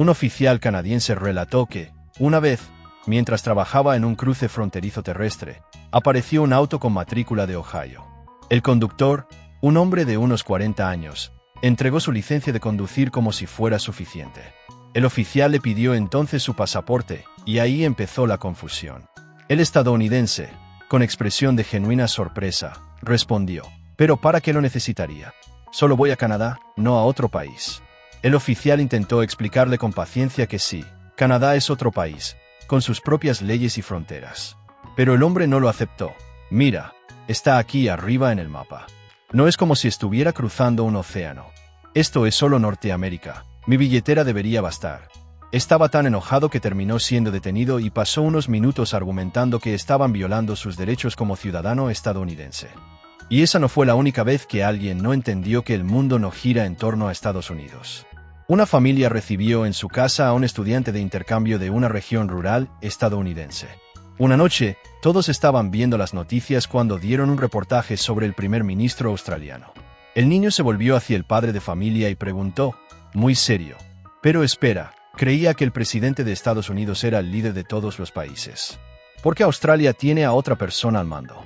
Un oficial canadiense relató que, una vez, mientras trabajaba en un cruce fronterizo terrestre, apareció un auto con matrícula de Ohio. El conductor, un hombre de unos 40 años, entregó su licencia de conducir como si fuera suficiente. El oficial le pidió entonces su pasaporte, y ahí empezó la confusión. El estadounidense, con expresión de genuina sorpresa, respondió: «¿Pero para qué lo necesitaría? Solo voy a Canadá, no a otro país». El oficial intentó explicarle con paciencia que sí, Canadá es otro país, con sus propias leyes y fronteras. Pero el hombre no lo aceptó. «Mira, está aquí arriba en el mapa. No es como si estuviera cruzando un océano. Esto es solo Norteamérica. Mi billetera debería bastar». Estaba tan enojado que terminó siendo detenido y pasó unos minutos argumentando que estaban violando sus derechos como ciudadano estadounidense. Y esa no fue la única vez que alguien no entendió que el mundo no gira en torno a Estados Unidos. Una familia recibió en su casa a un estudiante de intercambio de una región rural estadounidense. Una noche, todos estaban viendo las noticias cuando dieron un reportaje sobre el primer ministro australiano. El niño se volvió hacia el padre de familia y preguntó, muy serio: «Pero espera, creía que el presidente de Estados Unidos era el líder de todos los países. ¿Por qué Australia tiene a otra persona al mando?».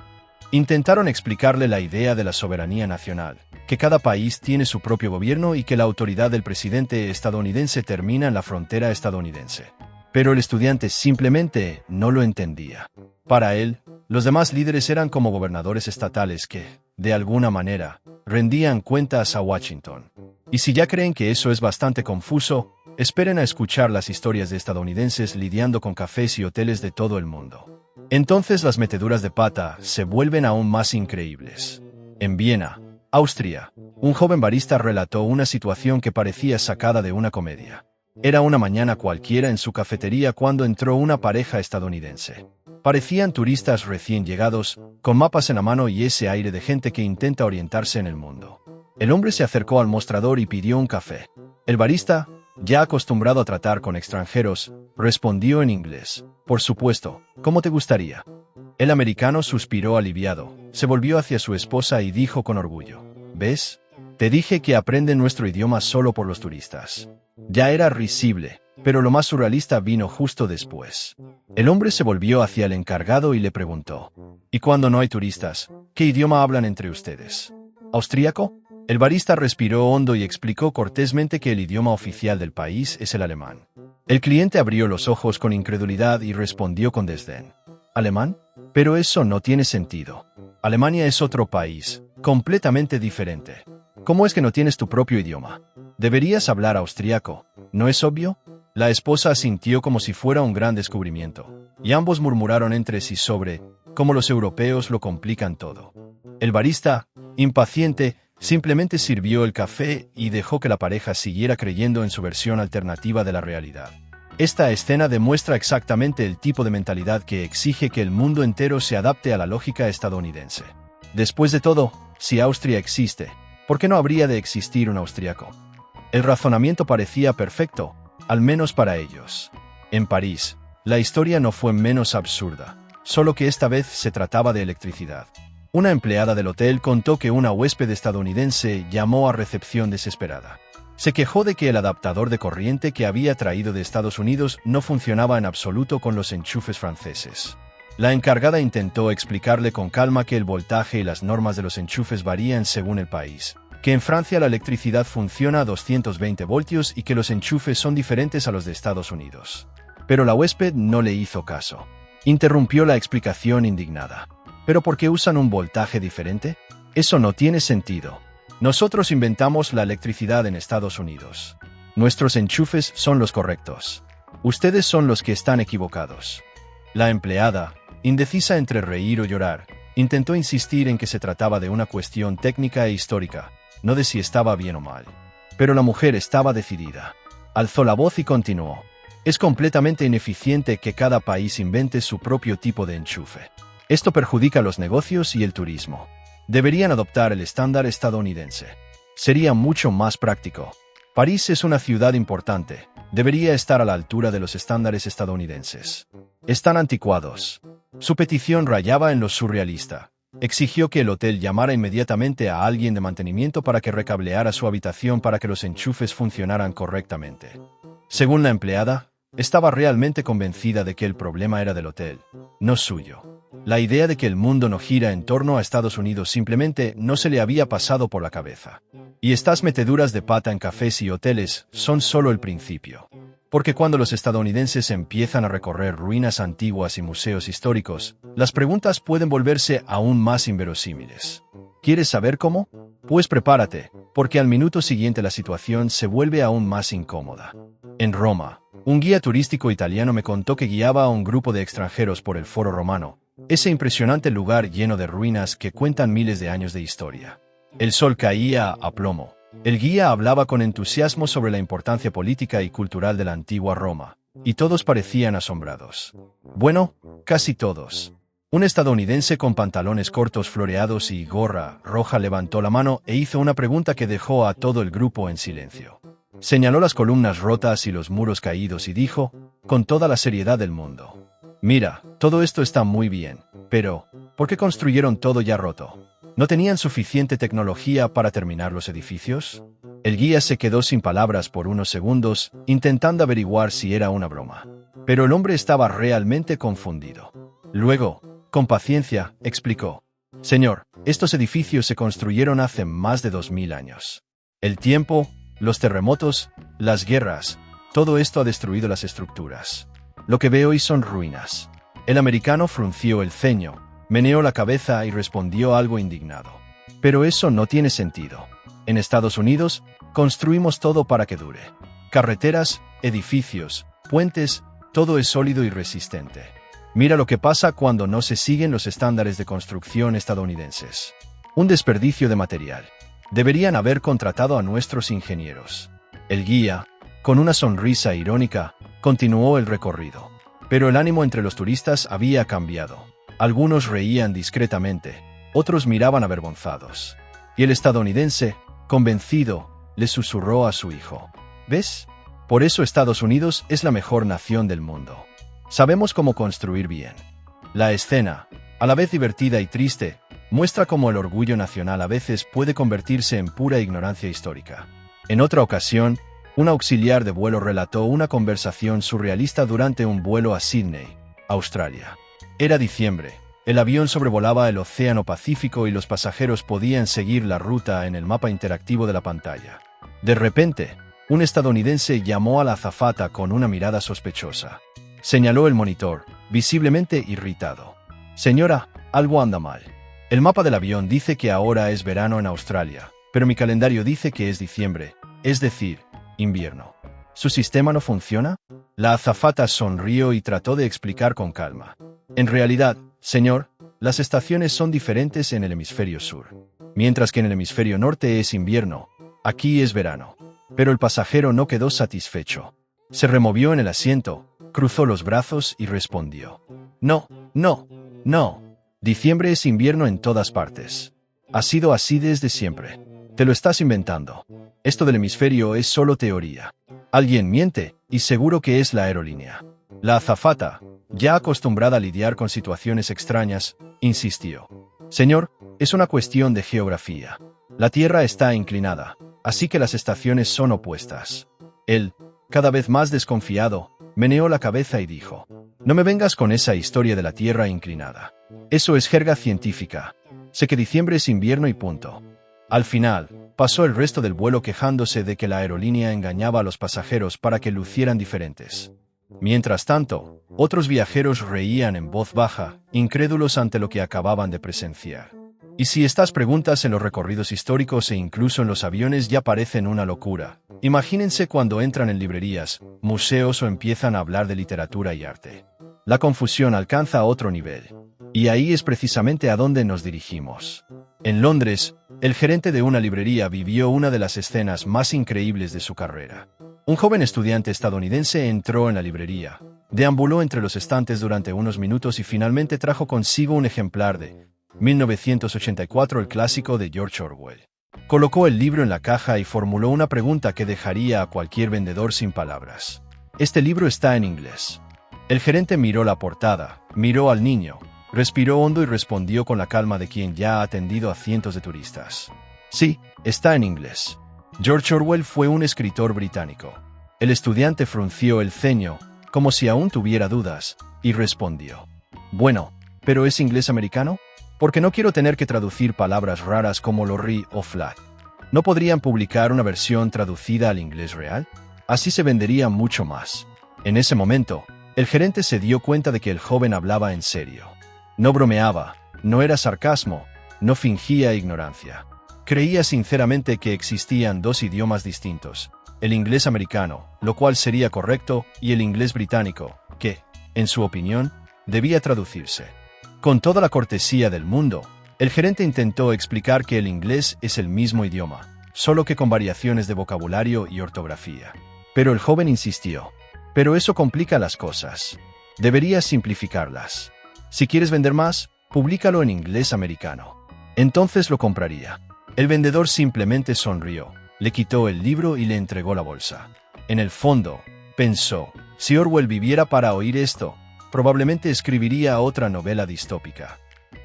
Intentaron explicarle la idea de la soberanía nacional, que cada país tiene su propio gobierno y que la autoridad del presidente estadounidense termina en la frontera estadounidense. Pero el estudiante simplemente no lo entendía. Para él, los demás líderes eran como gobernadores estatales que, de alguna manera, rendían cuentas a Washington. Y si ya creen que eso es bastante confuso, esperen a escuchar las historias de estadounidenses lidiando con cafés y hoteles de todo el mundo. Entonces las meteduras de pata se vuelven aún más increíbles. En Viena, Austria, un joven barista relató una situación que parecía sacada de una comedia. Era una mañana cualquiera en su cafetería cuando entró una pareja estadounidense. Parecían turistas recién llegados, con mapas en la mano y ese aire de gente que intenta orientarse en el mundo. El hombre se acercó al mostrador y pidió un café. El barista, ya acostumbrado a tratar con extranjeros, respondió en inglés: «Por supuesto, ¿cómo te gustaría?». El americano suspiró aliviado, se volvió hacia su esposa y dijo con orgullo: «¿Ves? Te dije que aprenden nuestro idioma solo por los turistas». Ya era risible, pero lo más surrealista vino justo después. El hombre se volvió hacia el encargado y le preguntó: «¿Y cuando no hay turistas, qué idioma hablan entre ustedes? ¿Austríaco?». El barista respiró hondo y explicó cortésmente que el idioma oficial del país es el alemán. El cliente abrió los ojos con incredulidad y respondió con desdén: «¿Alemán? Pero eso no tiene sentido. Alemania es otro país, completamente diferente. ¿Cómo es que no tienes tu propio idioma? Deberías hablar austríaco, ¿no es obvio?». La esposa asintió como si fuera un gran descubrimiento, y ambos murmuraron entre sí sobre cómo los europeos lo complican todo. El barista, impaciente, simplemente sirvió el café y dejó que la pareja siguiera creyendo en su versión alternativa de la realidad. Esta escena demuestra exactamente el tipo de mentalidad que exige que el mundo entero se adapte a la lógica estadounidense. Después de todo, si Austria existe, ¿por qué no habría de existir un austriaco? El razonamiento parecía perfecto, al menos para ellos. En París, la historia no fue menos absurda, solo que esta vez se trataba de electricidad. Una empleada del hotel contó que una huésped estadounidense llamó a recepción desesperada. Se quejó de que el adaptador de corriente que había traído de Estados Unidos no funcionaba en absoluto con los enchufes franceses. La encargada intentó explicarle con calma que el voltaje y las normas de los enchufes varían según el país, que en Francia la electricidad funciona a 220 voltios y que los enchufes son diferentes a los de Estados Unidos. Pero la huésped no le hizo caso. Interrumpió la explicación indignada. ¿Pero por qué usan un voltaje diferente? Eso no tiene sentido. Nosotros inventamos la electricidad en Estados Unidos. Nuestros enchufes son los correctos. Ustedes son los que están equivocados». La empleada, indecisa entre reír o llorar, intentó insistir en que se trataba de una cuestión técnica e histórica, no de si estaba bien o mal. Pero la mujer estaba decidida. Alzó la voz y continuó: «Es completamente ineficiente que cada país invente su propio tipo de enchufe. Esto perjudica los negocios y el turismo. Deberían adoptar el estándar estadounidense. Sería mucho más práctico. París es una ciudad importante. Debería estar a la altura de los estándares estadounidenses. Están anticuados». Su petición rayaba en lo surrealista. Exigió que el hotel llamara inmediatamente a alguien de mantenimiento para que recableara su habitación para que los enchufes funcionaran correctamente. Según la empleada, estaba realmente convencida de que el problema era del hotel, no suyo. La idea de que el mundo no gira en torno a Estados Unidos simplemente no se le había pasado por la cabeza. Y estas meteduras de pata en cafés y hoteles son solo el principio. Porque cuando los estadounidenses empiezan a recorrer ruinas antiguas y museos históricos, las preguntas pueden volverse aún más inverosímiles. ¿Quieres saber cómo? Pues prepárate, porque al minuto siguiente la situación se vuelve aún más incómoda. En Roma, un guía turístico italiano me contó que guiaba a un grupo de extranjeros por el Foro Romano, ese impresionante lugar lleno de ruinas que cuentan miles de años de historia. El sol caía a plomo. El guía hablaba con entusiasmo sobre la importancia política y cultural de la antigua Roma, y todos parecían asombrados. Bueno, casi todos. Un estadounidense con pantalones cortos floreados y gorra roja levantó la mano e hizo una pregunta que dejó a todo el grupo en silencio. Señaló las columnas rotas y los muros caídos y dijo, con toda la seriedad del mundo: «Mira, todo esto está muy bien, pero ¿por qué construyeron todo ya roto? ¿No tenían suficiente tecnología para terminar los edificios?». El guía se quedó sin palabras por unos segundos, intentando averiguar si era una broma. Pero el hombre estaba realmente confundido. Luego, con paciencia, explicó: «Señor, estos edificios se construyeron hace más de 2000 años. El tiempo, los terremotos, las guerras, todo esto ha destruido las estructuras. Lo que veo hoy son ruinas». El americano frunció el ceño, meneó la cabeza y respondió algo indignado: «Pero eso no tiene sentido. En Estados Unidos, construimos todo para que dure. Carreteras, edificios, puentes, todo es sólido y resistente. Mira lo que pasa cuando no se siguen los estándares de construcción estadounidenses. Un desperdicio de material. Deberían haber contratado a nuestros ingenieros». El guía, con una sonrisa irónica, continuó el recorrido. Pero el ánimo entre los turistas había cambiado. Algunos reían discretamente, otros miraban avergonzados. Y el estadounidense, convencido, le susurró a su hijo: «¿Ves? Por eso Estados Unidos es la mejor nación del mundo. Sabemos cómo construir bien». La escena, a la vez divertida y triste, muestra cómo el orgullo nacional a veces puede convertirse en pura ignorancia histórica. En otra ocasión, un auxiliar de vuelo relató una conversación surrealista durante un vuelo a Sydney, Australia. Era diciembre, el avión sobrevolaba el Océano Pacífico y los pasajeros podían seguir la ruta en el mapa interactivo de la pantalla. De repente, un estadounidense llamó a la azafata con una mirada sospechosa. Señaló el monitor, visiblemente irritado. «Señora, algo anda mal. El mapa del avión dice que ahora es verano en Australia, pero mi calendario dice que es diciembre, es decir, invierno. ¿Su sistema no funciona?». La azafata sonrió y trató de explicar con calma: «En realidad, señor, las estaciones son diferentes en el hemisferio sur. Mientras que en el hemisferio norte es invierno, aquí es verano». Pero el pasajero no quedó satisfecho. Se removió en el asiento, cruzó los brazos y respondió: «No, no, no. Diciembre es invierno en todas partes. Ha sido así desde siempre. Te lo estás inventando. Esto del hemisferio es solo teoría. Alguien miente, y seguro que es la aerolínea». La azafata, ya acostumbrada a lidiar con situaciones extrañas, insistió: «Señor, es una cuestión de geografía. La Tierra está inclinada, así que las estaciones son opuestas». Él, cada vez más desconfiado, meneó la cabeza y dijo: «No me vengas con esa historia de la Tierra inclinada. Eso es jerga científica. Sé que diciembre es invierno y punto». Al final, pasó el resto del vuelo quejándose de que la aerolínea engañaba a los pasajeros para que lucieran diferentes. Mientras tanto, otros viajeros reían en voz baja, incrédulos ante lo que acababan de presenciar. Y si estas preguntas en los recorridos históricos e incluso en los aviones ya parecen una locura, imagínense cuando entran en librerías, museos o empiezan a hablar de literatura y arte. La confusión alcanza otro nivel. Y ahí es precisamente a donde nos dirigimos. En Londres, el gerente de una librería vivió una de las escenas más increíbles de su carrera. Un joven estudiante estadounidense entró en la librería, deambuló entre los estantes durante unos minutos y finalmente trajo consigo un ejemplar de 1984, el clásico de George Orwell. Colocó el libro en la caja y formuló una pregunta que dejaría a cualquier vendedor sin palabras: «¿Este libro está en inglés?». El gerente miró la portada, miró al niño, respiró hondo y respondió con la calma de quien ya ha atendido a cientos de turistas: «Sí, está en inglés». George Orwell fue un escritor británico. El estudiante frunció el ceño, como si aún tuviera dudas, y respondió: «Bueno, ¿pero es inglés americano? Porque no quiero tener que traducir palabras raras como lorry o flat. ¿No podrían publicar una versión traducida al inglés real? Así se vendería mucho más». En ese momento, el gerente se dio cuenta de que el joven hablaba en serio. No bromeaba, no era sarcasmo, no fingía ignorancia. Creía sinceramente que existían dos idiomas distintos: el inglés americano, lo cual sería correcto, y el inglés británico, que, en su opinión, debía traducirse. Con toda la cortesía del mundo, el gerente intentó explicar que el inglés es el mismo idioma, solo que con variaciones de vocabulario y ortografía. Pero el joven insistió: «Pero eso complica las cosas. Deberías simplificarlas. Si quieres vender más, públicalo en inglés americano. Entonces lo compraría». El vendedor simplemente sonrió, le quitó el libro y le entregó la bolsa. En el fondo, pensó, si Orwell viviera para oír esto, probablemente escribiría otra novela distópica.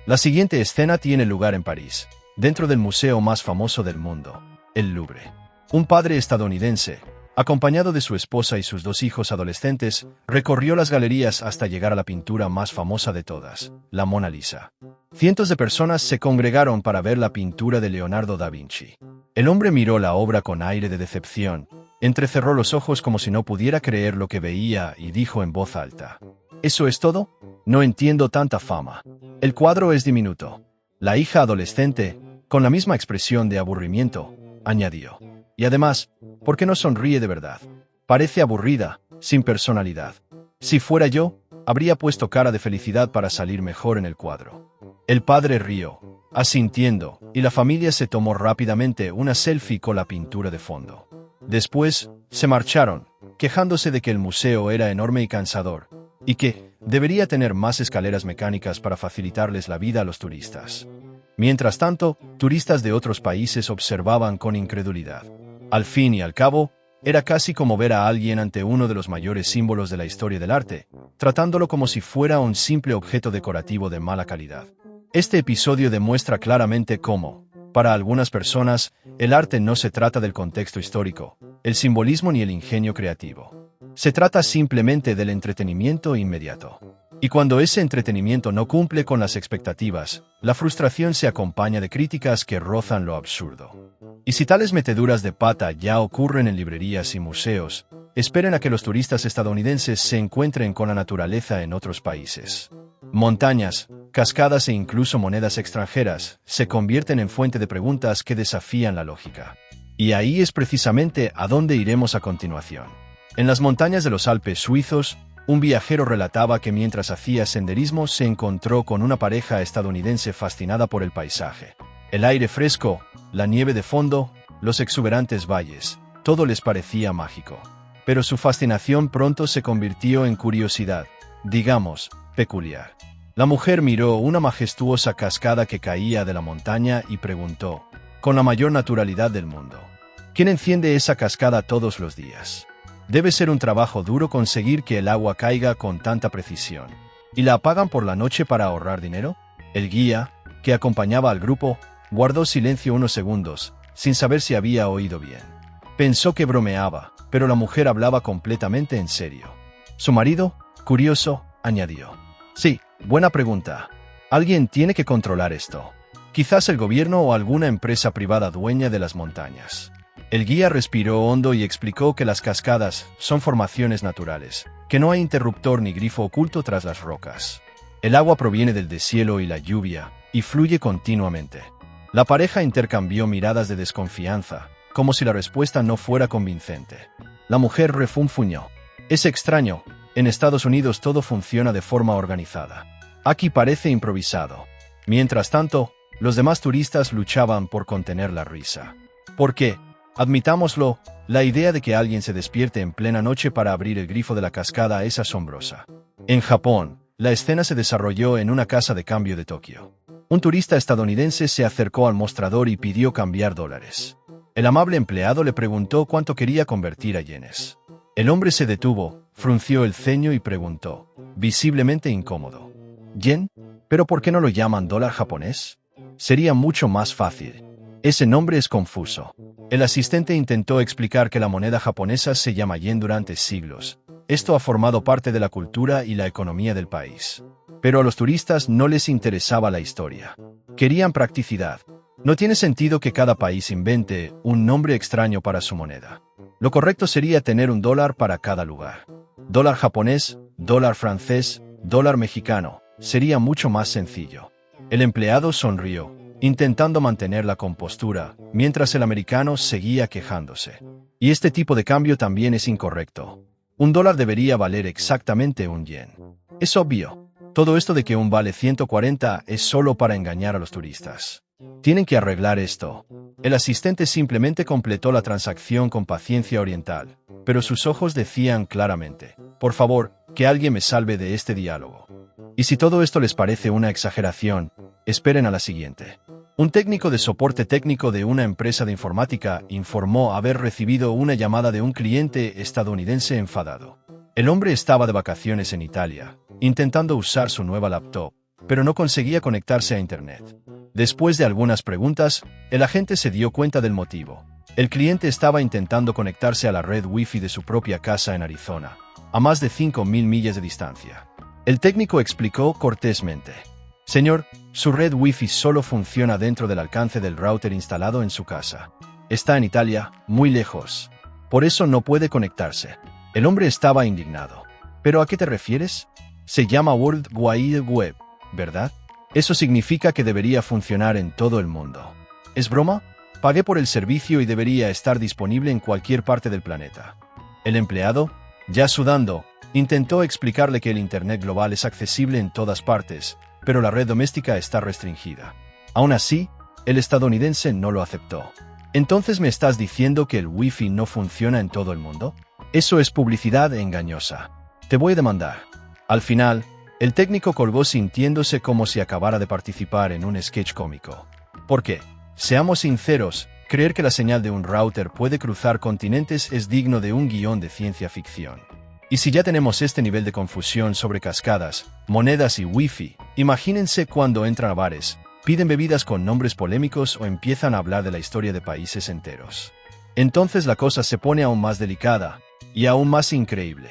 La siguiente escena tiene lugar en París, dentro del museo más famoso del mundo, el Louvre. Un padre estadounidense, acompañado de su esposa y sus dos hijos adolescentes, recorrió las galerías hasta llegar a la pintura más famosa de todas, la Mona Lisa. Cientos de personas se congregaron para ver la pintura de Leonardo da Vinci. El hombre miró la obra con aire de decepción, entrecerró los ojos como si no pudiera creer lo que veía y dijo en voz alta: «¿Eso es todo? No entiendo tanta fama. El cuadro es diminuto». La hija adolescente, con la misma expresión de aburrimiento, añadió: «Y además, ¿por qué no sonríe de verdad? Parece aburrida, sin personalidad. Si fuera yo, habría puesto cara de felicidad para salir mejor en el cuadro». El padre rió, asintiendo, y la familia se tomó rápidamente una selfie con la pintura de fondo. Después, se marcharon, quejándose de que el museo era enorme y cansador, y que debería tener más escaleras mecánicas para facilitarles la vida a los turistas. Mientras tanto, turistas de otros países observaban con incredulidad. Al fin y al cabo, era casi como ver a alguien ante uno de los mayores símbolos de la historia del arte, tratándolo como si fuera un simple objeto decorativo de mala calidad. Este episodio demuestra claramente cómo, para algunas personas, el arte no se trata del contexto histórico, el simbolismo ni el ingenio creativo. Se trata simplemente del entretenimiento inmediato. Y cuando ese entretenimiento no cumple con las expectativas, la frustración se acompaña de críticas que rozan lo absurdo. Y si tales meteduras de pata ya ocurren en librerías y museos, esperen a que los turistas estadounidenses se encuentren con la naturaleza en otros países. Montañas, cascadas e incluso monedas extranjeras se convierten en fuente de preguntas que desafían la lógica. Y ahí es precisamente a donde iremos a continuación. En las montañas de los Alpes suizos, un viajero relataba que mientras hacía senderismo se encontró con una pareja estadounidense fascinada por el paisaje. El aire fresco, la nieve de fondo, los exuberantes valles, todo les parecía mágico. Pero su fascinación pronto se convirtió en curiosidad, digamos, peculiar. La mujer miró una majestuosa cascada que caía de la montaña y preguntó, con la mayor naturalidad del mundo: ¿quién enciende esa cascada todos los días? Debe ser un trabajo duro conseguir que el agua caiga con tanta precisión. ¿Y la apagan por la noche para ahorrar dinero? El guía, que acompañaba al grupo, guardó silencio unos segundos, sin saber si había oído bien. Pensó que bromeaba, pero la mujer hablaba completamente en serio. Su marido, curioso, añadió: «Sí, buena pregunta. Alguien tiene que controlar esto. Quizás el gobierno o alguna empresa privada dueña de las montañas». El guía respiró hondo y explicó que las cascadas son formaciones naturales, que no hay interruptor ni grifo oculto tras las rocas. El agua proviene del deshielo y la lluvia, y fluye continuamente. La pareja intercambió miradas de desconfianza, como si la respuesta no fuera convincente. La mujer refunfuñó: «Es extraño, en Estados Unidos todo funciona de forma organizada. Aquí parece improvisado». Mientras tanto, los demás turistas luchaban por contener la risa. ¿Por qué? Admitámoslo, la idea de que alguien se despierte en plena noche para abrir el grifo de la cascada es asombrosa. En Japón, la escena se desarrolló en una casa de cambio de Tokio. Un turista estadounidense se acercó al mostrador y pidió cambiar dólares. El amable empleado le preguntó cuánto quería convertir a yenes. El hombre se detuvo, frunció el ceño y preguntó, visiblemente incómodo: «¿Yen? ¿Pero por qué no lo llaman dólar japonés? Sería mucho más fácil». Ese nombre es confuso. El asistente intentó explicar que la moneda japonesa se llama yen durante siglos. Esto ha formado parte de la cultura y la economía del país. Pero a los turistas no les interesaba la historia. Querían practicidad. No tiene sentido que cada país invente un nombre extraño para su moneda. Lo correcto sería tener un dólar para cada lugar. Dólar japonés, dólar francés, dólar mexicano. Sería mucho más sencillo. El empleado sonrió, intentando mantener la compostura, mientras el americano seguía quejándose. Y este tipo de cambio también es incorrecto. Un dólar debería valer exactamente un yen. Es obvio. Todo esto de que un vale 140 es solo para engañar a los turistas. Tienen que arreglar esto. El asistente simplemente completó la transacción con paciencia oriental, pero sus ojos decían claramente, por favor, que alguien me salve de este diálogo. Y si todo esto les parece una exageración, esperen a la siguiente. Un técnico de soporte técnico de una empresa de informática informó haber recibido una llamada de un cliente estadounidense enfadado. El hombre estaba de vacaciones en Italia, intentando usar su nueva laptop, pero no conseguía conectarse a Internet. Después de algunas preguntas, el agente se dio cuenta del motivo. El cliente estaba intentando conectarse a la red Wi-Fi de su propia casa en Arizona, a más de 5.000 millas de distancia. El técnico explicó cortésmente: Señor, su red Wi-Fi solo funciona dentro del alcance del router instalado en su casa. Está en Italia, muy lejos. Por eso no puede conectarse. El hombre estaba indignado. ¿Pero a qué te refieres? Se llama World Wide Web, ¿verdad? Eso significa que debería funcionar en todo el mundo. ¿Es broma? Pagué por el servicio y debería estar disponible en cualquier parte del planeta. El empleado, ya sudando, intentó explicarle que el Internet global es accesible en todas partes, pero la red doméstica está restringida. Aún así, el estadounidense no lo aceptó. ¿Entonces me estás diciendo que el Wi-Fi no funciona en todo el mundo? Eso es publicidad engañosa. Te voy a demandar. Al final, el técnico colgó sintiéndose como si acabara de participar en un sketch cómico. ¿Por qué? Seamos sinceros, creer que la señal de un router puede cruzar continentes es digno de un guión de ciencia ficción. Y si ya tenemos este nivel de confusión sobre cascadas, monedas y Wi-Fi, imagínense cuando entran a bares, piden bebidas con nombres polémicos o empiezan a hablar de la historia de países enteros. Entonces la cosa se pone aún más delicada y aún más increíble.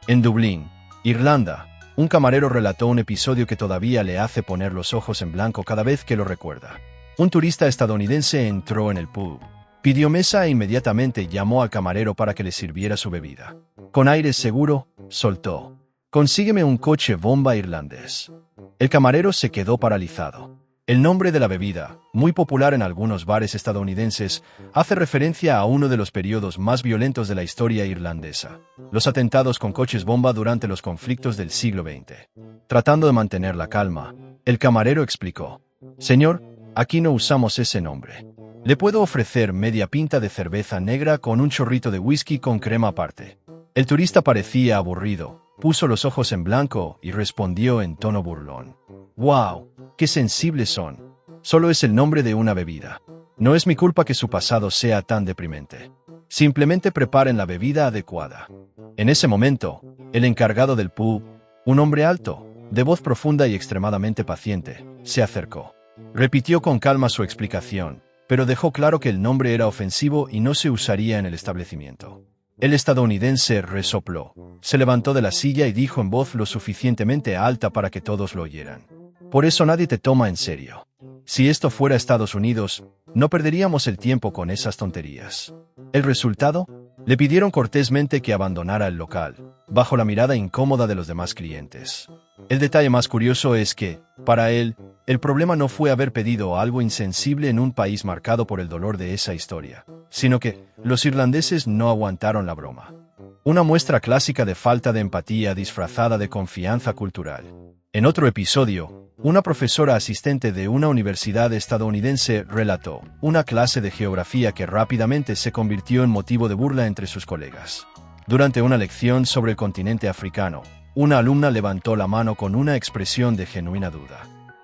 En Dublín, Irlanda, un camarero relató un episodio que todavía le hace poner los ojos en blanco cada vez que lo recuerda. Un turista estadounidense entró en el pub, pidió mesa e inmediatamente llamó al camarero para que le sirviera su bebida. Con aire seguro, soltó: «Consígueme un coche bomba irlandés». El camarero se quedó paralizado. El nombre de la bebida, muy popular en algunos bares estadounidenses, hace referencia a uno de los periodos más violentos de la historia irlandesa: los atentados con coches bomba durante los conflictos del siglo XX. Tratando de mantener la calma, el camarero explicó: «Señor, aquí no usamos ese nombre. Le puedo ofrecer media pinta de cerveza negra con un chorrito de whisky con crema aparte». El turista parecía aburrido, puso los ojos en blanco y respondió en tono burlón: «¡Wow! ¡Qué sensibles son! Solo es el nombre de una bebida. No es mi culpa que su pasado sea tan deprimente. Simplemente preparen la bebida adecuada». En ese momento, el encargado del pub, un hombre alto, de voz profunda y extremadamente paciente, se acercó. Repitió con calma su explicación, pero dejó claro que el nombre era ofensivo y no se usaría en el establecimiento. El estadounidense resopló, se levantó de la silla y dijo en voz lo suficientemente alta para que todos lo oyeran: «Por eso nadie te toma en serio. Si esto fuera Estados Unidos, no perderíamos el tiempo con esas tonterías». ¿El resultado? Le pidieron cortésmente que abandonara el local, bajo la mirada incómoda de los demás clientes. El detalle más curioso es que, para él, el problema no fue haber pedido algo insensible en un país marcado por el dolor de esa historia, sino que los irlandeses no aguantaron la broma. Una muestra clásica de falta de empatía disfrazada de confianza cultural. En otro episodio, una profesora asistente de una universidad estadounidense relató una clase de geografía que rápidamente se convirtió en motivo de burla entre sus colegas. Durante una lección sobre el continente africano, una alumna levantó la mano con una expresión de genuina duda.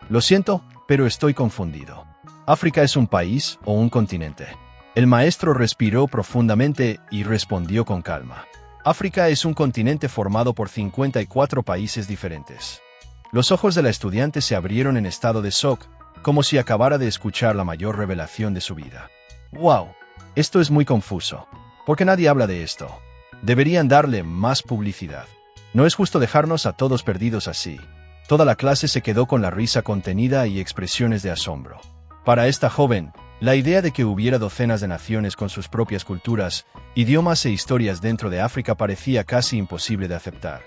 «Lo siento, pero estoy confundido. ¿África es un país o un continente?». El maestro respiró profundamente y respondió con calma: «África es un continente formado por 54 países diferentes». Los ojos de la estudiante se abrieron en estado de shock, como si acabara de escuchar la mayor revelación de su vida. ¡Wow! Esto es muy confuso. ¿Por qué nadie habla de esto? Deberían darle más publicidad. No es justo dejarnos a todos perdidos así. Toda la clase se quedó con la risa contenida y expresiones de asombro. Para esta joven, la idea de que hubiera docenas de naciones con sus propias culturas, idiomas e historias dentro de África parecía casi imposible de aceptar.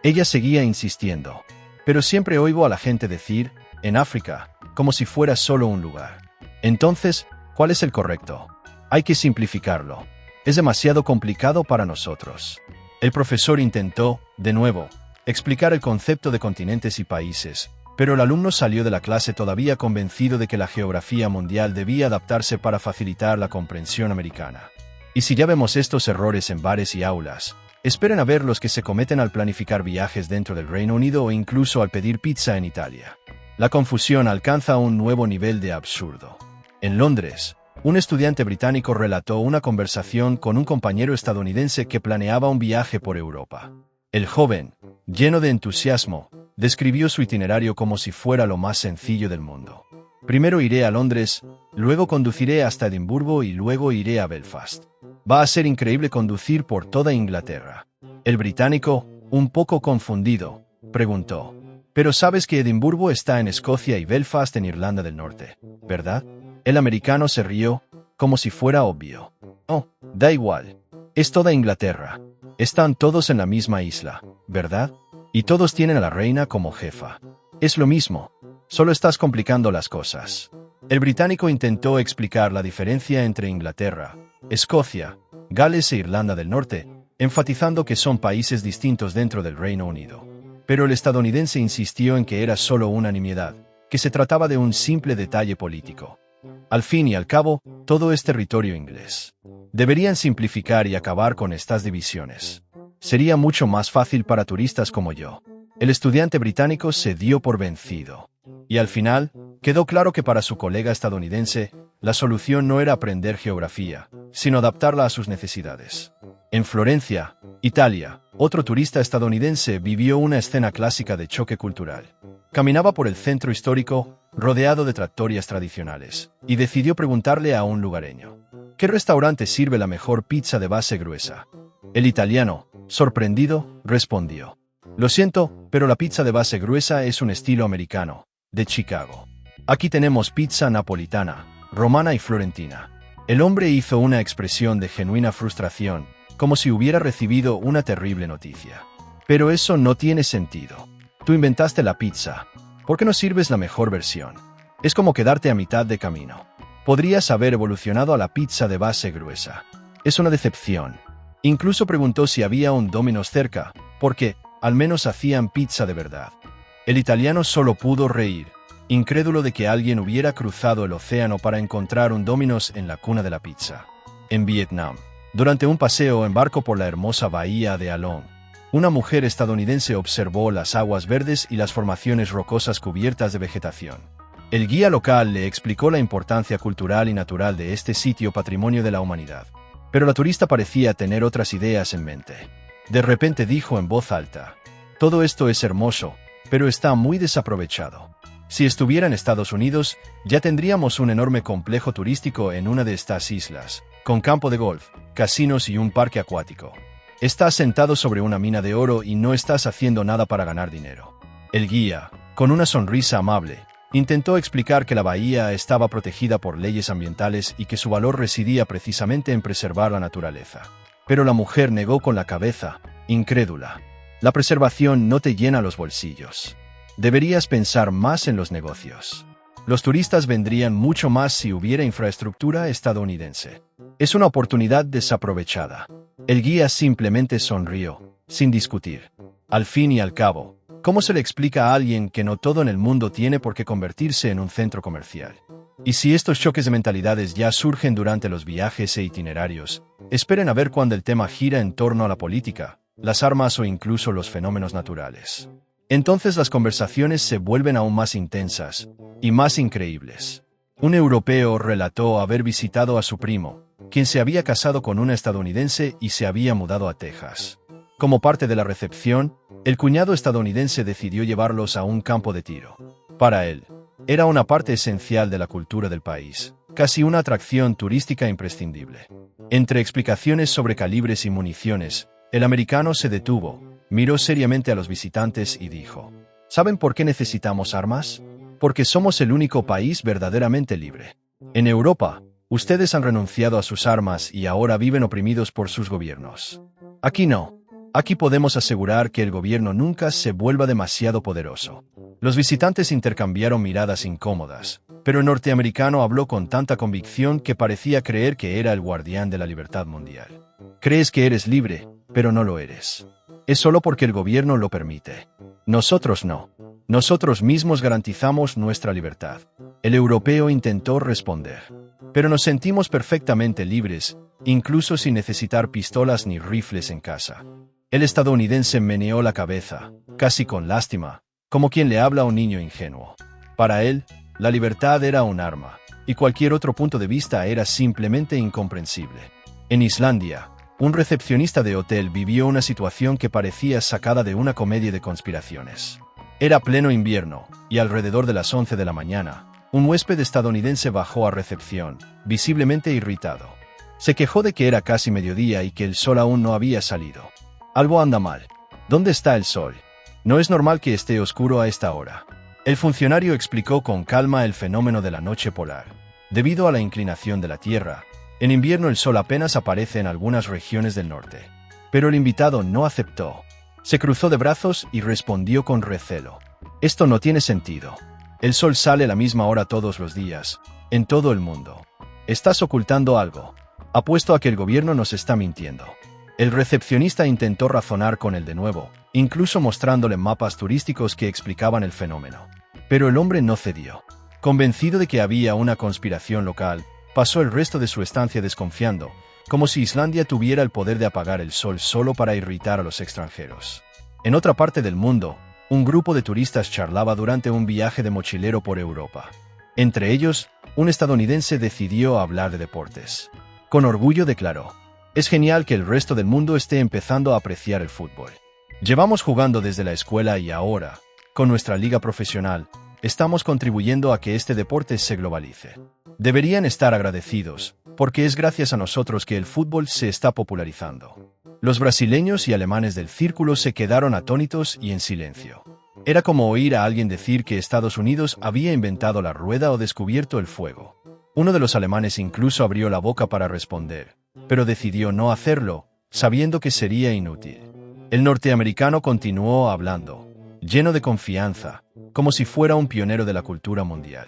Ella seguía insistiendo. Pero siempre oigo a la gente decir, en África, como si fuera solo un lugar. Entonces, ¿cuál es el correcto? Hay que simplificarlo. Es demasiado complicado para nosotros. El profesor intentó, de nuevo, explicar el concepto de continentes y países, pero el alumno salió de la clase todavía convencido de que la geografía mundial debía adaptarse para facilitar la comprensión americana. Y si ya vemos estos errores en bares y aulas, esperen a ver los que se cometen al planificar viajes dentro del Reino Unido o incluso al pedir pizza en Italia. La confusión alcanza un nuevo nivel de absurdo. En Londres, un estudiante británico relató una conversación con un compañero estadounidense que planeaba un viaje por Europa. El joven, lleno de entusiasmo, describió su itinerario como si fuera lo más sencillo del mundo. Primero iré a Londres, luego conduciré hasta Edimburgo y luego iré a Belfast. Va a ser increíble conducir por toda Inglaterra. El británico, un poco confundido, preguntó: «Pero sabes que Edimburgo está en Escocia y Belfast en Irlanda del Norte, ¿verdad?». El americano se rió, como si fuera obvio. «Oh, da igual. Es toda Inglaterra. Están todos en la misma isla, ¿verdad? Y todos tienen a la reina como jefa. Es lo mismo. Solo estás complicando las cosas». El británico intentó explicar la diferencia entre Inglaterra, Escocia, Gales e Irlanda del Norte, enfatizando que son países distintos dentro del Reino Unido. Pero el estadounidense insistió en que era solo una nimiedad, que se trataba de un simple detalle político. Al fin y al cabo, todo es territorio inglés. Deberían simplificar y acabar con estas divisiones. Sería mucho más fácil para turistas como yo. El estudiante británico se dio por vencido. Y al final, quedó claro que para su colega estadounidense, la solución no era aprender geografía, sino adaptarla a sus necesidades. En Florencia, Italia, otro turista estadounidense vivió una escena clásica de choque cultural. Caminaba por el centro histórico, rodeado de trattorias tradicionales, y decidió preguntarle a un lugareño: ¿qué restaurante sirve la mejor pizza de base gruesa? El italiano, sorprendido, respondió: «Lo siento, pero la pizza de base gruesa es un estilo americano, de Chicago. Aquí tenemos pizza napolitana, romana y florentina». El hombre hizo una expresión de genuina frustración, como si hubiera recibido una terrible noticia. «Pero eso no tiene sentido. Tú inventaste la pizza. ¿Por qué no sirves la mejor versión? Es como quedarte a mitad de camino. Podrías haber evolucionado a la pizza de base gruesa. Es una decepción». Incluso preguntó si había un Domino's cerca, porque, al menos hacían pizza de verdad. El italiano solo pudo reír, incrédulo de que alguien hubiera cruzado el océano para encontrar un Domino's en la cuna de la pizza. En Vietnam, durante un paseo en barco por la hermosa bahía de Along, una mujer estadounidense observó las aguas verdes y las formaciones rocosas cubiertas de vegetación. El guía local le explicó la importancia cultural y natural de este sitio patrimonio de la humanidad. Pero la turista parecía tener otras ideas en mente. De repente dijo en voz alta: «Todo esto es hermoso, pero está muy desaprovechado. Si estuviera en Estados Unidos, ya tendríamos un enorme complejo turístico en una de estas islas, con campo de golf, casinos y un parque acuático. Estás sentado sobre una mina de oro y no estás haciendo nada para ganar dinero». El guía, con una sonrisa amable, intentó explicar que la bahía estaba protegida por leyes ambientales y que su valor residía precisamente en preservar la naturaleza. Pero la mujer negó con la cabeza, incrédula. «La preservación no te llena los bolsillos. Deberías pensar más en los negocios. Los turistas vendrían mucho más si hubiera infraestructura estadounidense. Es una oportunidad desaprovechada». El guía simplemente sonrió, sin discutir. Al fin y al cabo, ¿cómo se le explica a alguien que no todo en el mundo tiene por qué convertirse en un centro comercial? Y si estos choques de mentalidades ya surgen durante los viajes e itinerarios, esperen a ver cuando el tema gira en torno a la política, las armas o incluso los fenómenos naturales. Entonces las conversaciones se vuelven aún más intensas y más increíbles. Un europeo relató haber visitado a su primo, quien se había casado con una estadounidense y se había mudado a Texas. Como parte de la recepción, el cuñado estadounidense decidió llevarlos a un campo de tiro. Para él, Era una parte esencial de la cultura del país, casi una atracción turística imprescindible. Entre explicaciones sobre calibres y municiones, el americano se detuvo, miró seriamente a los visitantes y dijo: ¿Saben por qué necesitamos armas? Porque somos el único país verdaderamente libre. En Europa, ustedes han renunciado a sus armas y ahora viven oprimidos por sus gobiernos. Aquí no. Aquí podemos asegurar que el gobierno nunca se vuelva demasiado poderoso. Los visitantes intercambiaron miradas incómodas, pero el norteamericano habló con tanta convicción que parecía creer que era el guardián de la libertad mundial. Crees que eres libre, pero no lo eres. Es solo porque el gobierno lo permite. Nosotros no. Nosotros mismos garantizamos nuestra libertad. El europeo intentó responder. Pero nos sentimos perfectamente libres, incluso sin necesitar pistolas ni rifles en casa. El estadounidense meneó la cabeza, casi con lástima, como quien le habla a un niño ingenuo. Para él, la libertad era un arma, y cualquier otro punto de vista era simplemente incomprensible. En Islandia, un recepcionista de hotel vivió una situación que parecía sacada de una comedia de conspiraciones. Era pleno invierno, y alrededor de las 11 de la mañana, un huésped estadounidense bajó a recepción, visiblemente irritado. Se quejó de que era casi mediodía y que el sol aún no había salido. Algo anda mal. ¿Dónde está el sol? No es normal que esté oscuro a esta hora. El funcionario explicó con calma el fenómeno de la noche polar. Debido a la inclinación de la Tierra, en invierno el sol apenas aparece en algunas regiones del norte. Pero el invitado no aceptó. Se cruzó de brazos y respondió con recelo: Esto no tiene sentido. El sol sale a la misma hora todos los días, en todo el mundo. Estás ocultando algo. Apuesto a que el gobierno nos está mintiendo. El recepcionista intentó razonar con él de nuevo, incluso mostrándole mapas turísticos que explicaban el fenómeno. Pero el hombre no cedió. Convencido de que había una conspiración local, pasó el resto de su estancia desconfiando, como si Islandia tuviera el poder de apagar el sol solo para irritar a los extranjeros. En otra parte del mundo, un grupo de turistas charlaba durante un viaje de mochilero por Europa. Entre ellos, un estadounidense decidió hablar de deportes. Con orgullo declaró: Es genial que el resto del mundo esté empezando a apreciar el fútbol. Llevamos jugando desde la escuela y ahora, con nuestra liga profesional, estamos contribuyendo a que este deporte se globalice. Deberían estar agradecidos, porque es gracias a nosotros que el fútbol se está popularizando. Los brasileños y alemanes del círculo se quedaron atónitos y en silencio. Era como oír a alguien decir que Estados Unidos había inventado la rueda o descubierto el fuego. Uno de los alemanes incluso abrió la boca para responder, pero decidió no hacerlo, sabiendo que sería inútil. El norteamericano continuó hablando, lleno de confianza, como si fuera un pionero de la cultura mundial.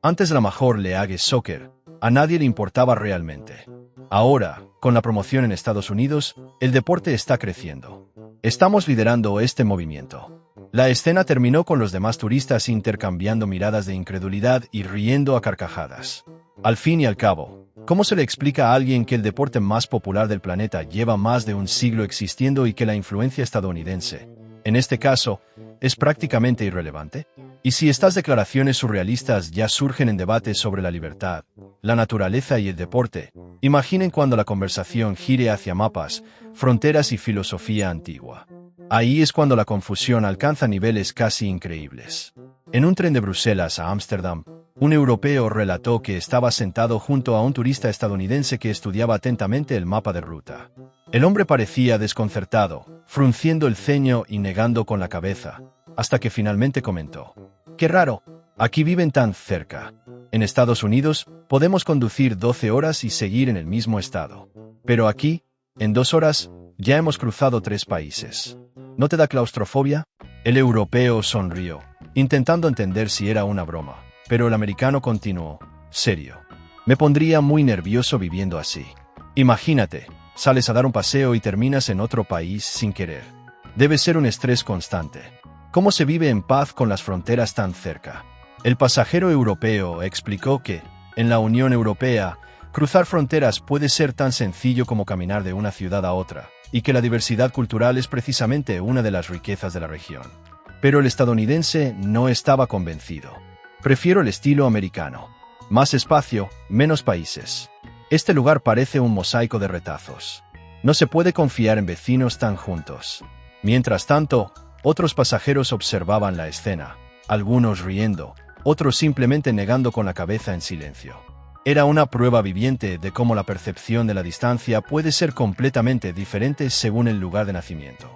Antes de la Major League Soccer, a nadie le importaba realmente. Ahora, con la promoción en Estados Unidos, el deporte está creciendo. Estamos liderando este movimiento. La escena terminó con los demás turistas intercambiando miradas de incredulidad y riendo a carcajadas. Al fin y al cabo, ¿cómo se le explica a alguien que el deporte más popular del planeta lleva más de un siglo existiendo y que la influencia estadounidense, en este caso, es prácticamente irrelevante? Y si estas declaraciones surrealistas ya surgen en debates sobre la libertad, la naturaleza y el deporte, imaginen cuando la conversación gire hacia mapas, fronteras y filosofía antigua. Ahí es cuando la confusión alcanza niveles casi increíbles. En un tren de Bruselas a Ámsterdam, un europeo relató que estaba sentado junto a un turista estadounidense que estudiaba atentamente el mapa de ruta. El hombre parecía desconcertado, frunciendo el ceño y negando con la cabeza, hasta que finalmente comentó: «Qué raro, aquí viven tan cerca. En Estados Unidos, podemos conducir 12 horas y seguir en el mismo estado. Pero aquí, en 2 horas, ya hemos cruzado 3 países. ¿No te da claustrofobia?». El europeo sonrió, intentando entender si era una broma, pero el americano continuó: «Serio. Me pondría muy nervioso viviendo así. Imagínate, sales a dar un paseo y terminas en otro país sin querer. Debe ser un estrés constante. ¿Cómo se vive en paz con las fronteras tan cerca?». El pasajero europeo explicó que, en la Unión Europea, cruzar fronteras puede ser tan sencillo como caminar de una ciudad a otra, y que la diversidad cultural es precisamente una de las riquezas de la región. Pero el estadounidense no estaba convencido. «Prefiero el estilo americano. Más espacio, menos países. Este lugar parece un mosaico de retazos. No se puede confiar en vecinos tan juntos». Mientras tanto, otros pasajeros observaban la escena, algunos riendo, otro simplemente negando con la cabeza en silencio. Era una prueba viviente de cómo la percepción de la distancia puede ser completamente diferente según el lugar de nacimiento.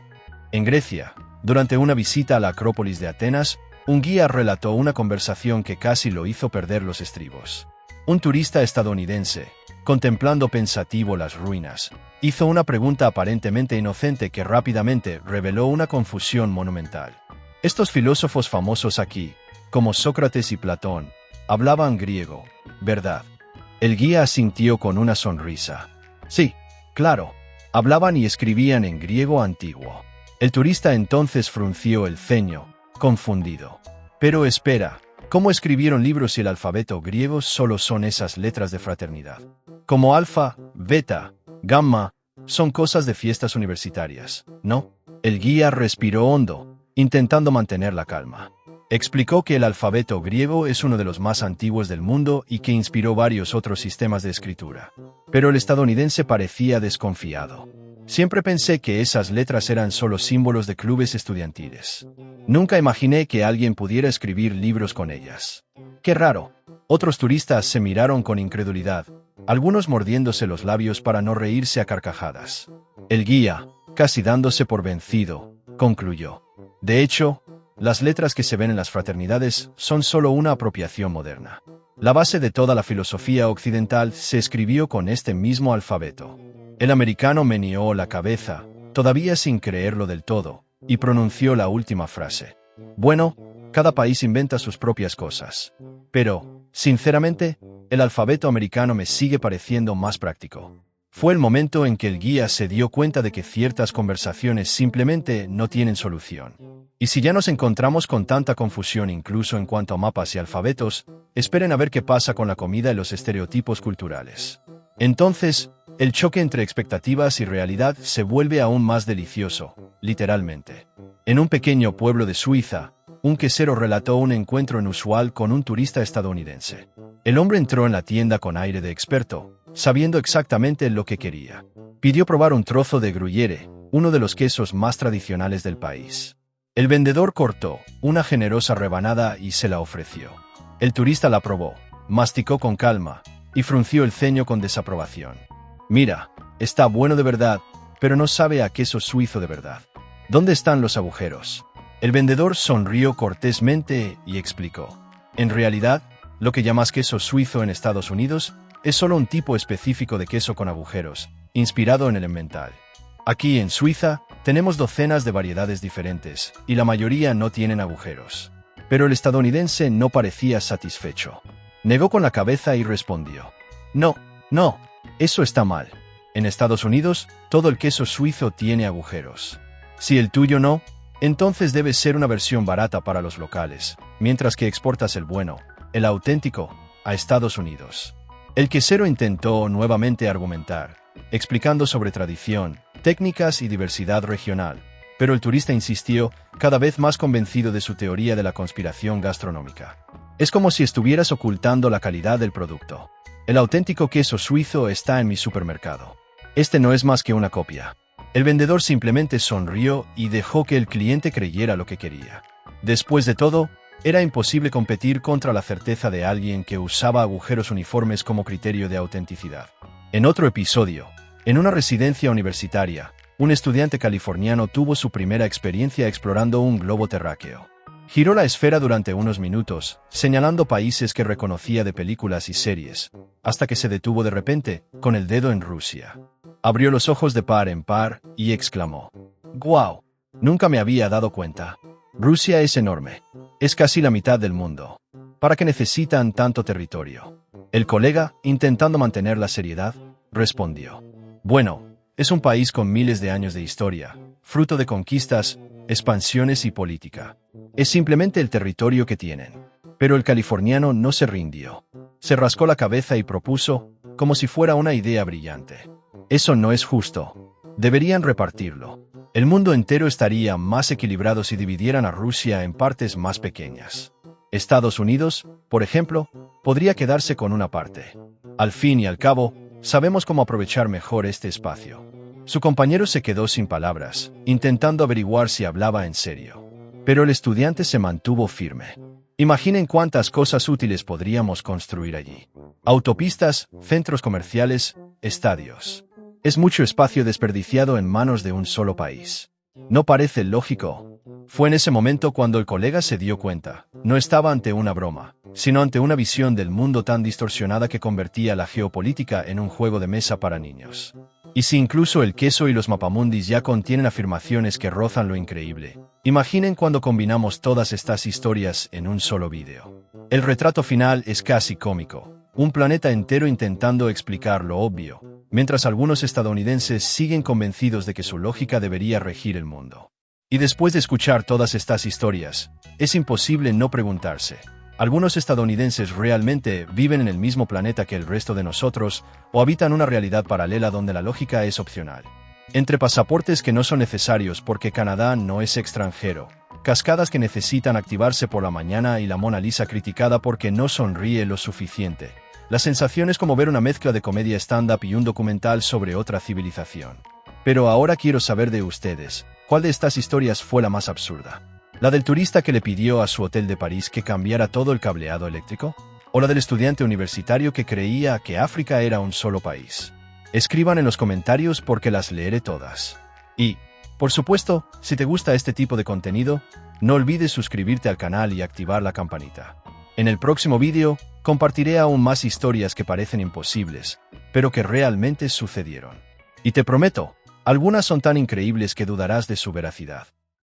En Grecia, durante una visita a la Acrópolis de Atenas, un guía relató una conversación que casi lo hizo perder los estribos. Un turista estadounidense, contemplando pensativo las ruinas, hizo una pregunta aparentemente inocente que rápidamente reveló una confusión monumental. Estos filósofos famosos aquí, como Sócrates y Platón, hablaban griego, ¿verdad? El guía asintió con una sonrisa. Sí, claro, hablaban y escribían en griego antiguo. El turista entonces frunció el ceño, confundido. Pero espera, ¿cómo escribieron libros si el alfabeto griego solo son esas letras de fraternidad? Como alfa, beta, gamma, son cosas de fiestas universitarias, ¿no? El guía respiró hondo, intentando mantener la calma. Explicó que el alfabeto griego es uno de los más antiguos del mundo y que inspiró varios otros sistemas de escritura. Pero el estadounidense parecía desconfiado. Siempre pensé que esas letras eran solo símbolos de clubes estudiantiles. Nunca imaginé que alguien pudiera escribir libros con ellas. ¡Qué raro! Otros turistas se miraron con incredulidad, algunos mordiéndose los labios para no reírse a carcajadas. El guía, casi dándose por vencido, concluyó. De hecho, las letras que se ven en las fraternidades son solo una apropiación moderna. La base de toda la filosofía occidental se escribió con este mismo alfabeto. El americano meneó la cabeza, todavía sin creerlo del todo, y pronunció la última frase. Bueno, cada país inventa sus propias cosas. Pero, sinceramente, el alfabeto americano me sigue pareciendo más práctico. Fue el momento en que el guía se dio cuenta de que ciertas conversaciones simplemente no tienen solución. Y si ya nos encontramos con tanta confusión incluso en cuanto a mapas y alfabetos, esperen a ver qué pasa con la comida y los estereotipos culturales. Entonces, el choque entre expectativas y realidad se vuelve aún más delicioso, literalmente. En un pequeño pueblo de Suiza, un quesero relató un encuentro inusual con un turista estadounidense. El hombre entró en la tienda con aire de experto, sabiendo exactamente lo que quería. Pidió probar un trozo de gruyere, uno de los quesos más tradicionales del país. El vendedor cortó una generosa rebanada y se la ofreció. El turista la probó, masticó con calma y frunció el ceño con desaprobación. Mira, está bueno de verdad, pero no sabe a queso suizo de verdad. ¿Dónde están los agujeros? El vendedor sonrió cortésmente y explicó. En realidad, lo que llamas queso suizo en Estados Unidos es solo un tipo específico de queso con agujeros, inspirado en el emmental. Aquí en Suiza, tenemos docenas de variedades diferentes, y la mayoría no tienen agujeros. Pero el estadounidense no parecía satisfecho. Negó con la cabeza y respondió. No, eso está mal. En Estados Unidos, todo el queso suizo tiene agujeros. Si el tuyo no, entonces debe ser una versión barata para los locales, mientras que exportas el bueno, el auténtico, a Estados Unidos. El quesero intentó nuevamente argumentar, explicando sobre tradición, técnicas y diversidad regional, pero el turista insistió, cada vez más convencido de su teoría de la conspiración gastronómica. Es como si estuvieras ocultando la calidad del producto. El auténtico queso suizo está en mi supermercado. Este no es más que una copia. El vendedor simplemente sonrió y dejó que el cliente creyera lo que quería. Después de todo, era imposible competir contra la certeza de alguien que usaba agujeros uniformes como criterio de autenticidad. En otro episodio, en una residencia universitaria, un estudiante californiano tuvo su primera experiencia explorando un globo terráqueo. Giró la esfera durante unos minutos, señalando países que reconocía de películas y series, hasta que se detuvo de repente, con el dedo en Rusia. Abrió los ojos de par en par y exclamó: ¡Guau! Nunca me había dado cuenta. Rusia es enorme. Es casi la mitad del mundo. ¿Para qué necesitan tanto territorio? El colega, intentando mantener la seriedad, respondió: Bueno, es un país con miles de años de historia, fruto de conquistas, expansiones y política. Es simplemente el territorio que tienen. Pero el californiano no se rindió. Se rascó la cabeza y propuso, como si fuera una idea brillante: Eso no es justo. Deberían repartirlo. El mundo entero estaría más equilibrado si dividieran a Rusia en partes más pequeñas. Estados Unidos, por ejemplo, podría quedarse con una parte. Al fin y al cabo, sabemos cómo aprovechar mejor este espacio. Su compañero se quedó sin palabras, intentando averiguar si hablaba en serio. Pero el estudiante se mantuvo firme. Imaginen cuántas cosas útiles podríamos construir allí. Autopistas, centros comerciales, estadios. Es mucho espacio desperdiciado en manos de un solo país. ¿No parece lógico? Fue en ese momento cuando el colega se dio cuenta. No estaba ante una broma, sino ante una visión del mundo tan distorsionada que convertía la geopolítica en un juego de mesa para niños. Y si incluso el queso y los mapamundis ya contienen afirmaciones que rozan lo increíble, imaginen cuando combinamos todas estas historias en un solo vídeo. El retrato final es casi cómico. Un planeta entero intentando explicar lo obvio, mientras algunos estadounidenses siguen convencidos de que su lógica debería regir el mundo. Y después de escuchar todas estas historias, es imposible no preguntarse, ¿algunos estadounidenses realmente viven en el mismo planeta que el resto de nosotros o habitan una realidad paralela donde la lógica es opcional? Entre pasaportes que no son necesarios porque Canadá no es extranjero, cascadas que necesitan activarse por la mañana y la Mona Lisa criticada porque no sonríe lo suficiente. La sensación es como ver una mezcla de comedia stand-up y un documental sobre otra civilización. Pero ahora quiero saber de ustedes, ¿cuál de estas historias fue la más absurda? ¿La del turista que le pidió a su hotel de París que cambiara todo el cableado eléctrico? ¿O la del estudiante universitario que creía que África era un solo país? Escriban en los comentarios porque las leeré todas. Y, por supuesto, si te gusta este tipo de contenido, no olvides suscribirte al canal y activar la campanita. En el próximo vídeo, compartiré aún más historias que parecen imposibles, pero que realmente sucedieron. Y te prometo, algunas son tan increíbles que dudarás de su veracidad.